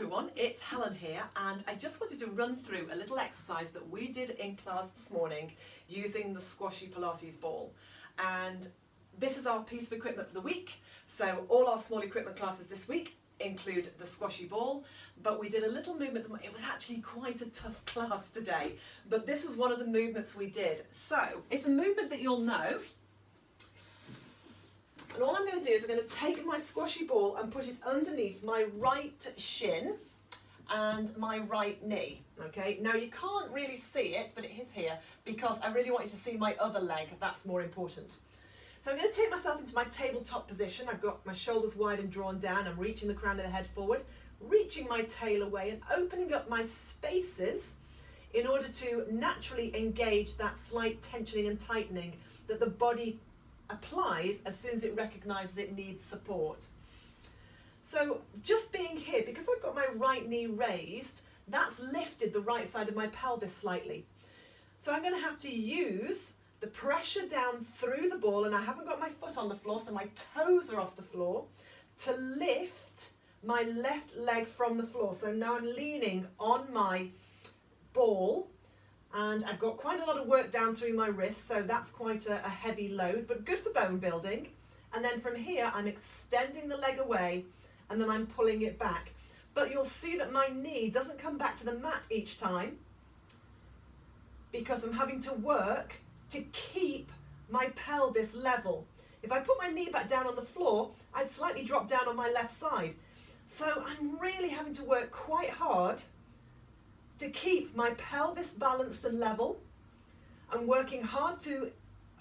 everyone, it's Helen here, and I just wanted to run through a little exercise that we did in class this morning using the squashy Pilates ball. And this is our piece of equipment for the week, so all our small equipment classes this week include the squashy ball, but we did a little movement. It was actually quite a tough class today, but this is one of the movements we did. So it's a movement that you'll know. And all I'm going to do is I'm going to take my squashy ball and put it underneath my right shin and my right knee. Okay, now you can't really see it, but it is here because I really want you to see my other leg. That's more important. So I'm going to take myself into my tabletop position. I've got my shoulders wide and drawn down. I'm reaching the crown of the head forward, reaching my tail away and opening up my spaces in order to naturally engage that slight tensioning and tightening that the body applies as soon as it recognises it needs support. So just being here, because I've got my right knee raised, that's lifted the right side of my pelvis slightly. So I'm going to have to use the pressure down through the ball, and I haven't got my foot on the floor, so my toes are off the floor, to lift my left leg from the floor. So now I'm leaning on my ball, and I've got quite a lot of work down through my wrist, so that's quite a heavy load, but good for bone building. And then from here, I'm extending the leg away, and then I'm pulling it back. But you'll see that my knee doesn't come back to the mat each time because I'm having to work to keep my pelvis level. If I put my knee back down on the floor, I'd slightly drop down on my left side. So I'm really having to work quite hard to keep my pelvis balanced and level. I'm working hard to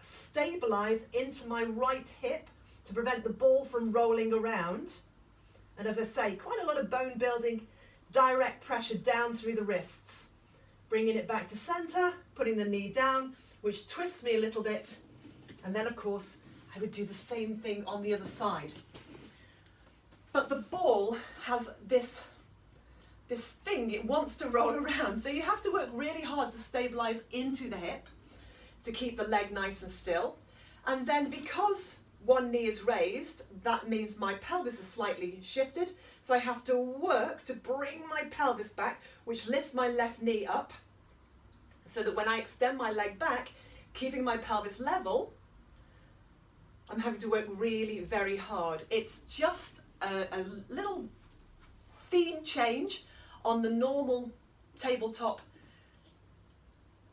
stabilize into my right hip to prevent the ball from rolling around. And as I say, quite a lot of bone building, direct pressure down through the wrists. Bringing it back to center, putting the knee down, which twists me a little bit. And then of course, I would do the same thing on the other side. But the ball has this thing, it wants to roll around. So you have to work really hard to stabilize into the hip, to keep the leg nice and still. And then because one knee is raised, that means my pelvis is slightly shifted. So I have to work to bring my pelvis back, which lifts my left knee up, so that when I extend my leg back, keeping my pelvis level, I'm having to work really very hard. It's just a little theme change on the normal tabletop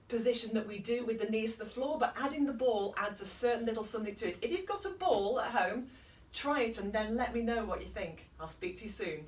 position that we do with the knees to the floor, but adding the ball adds a certain little something to it. If you've got a ball at home, try it and then let me know what you think. I'll speak to you soon.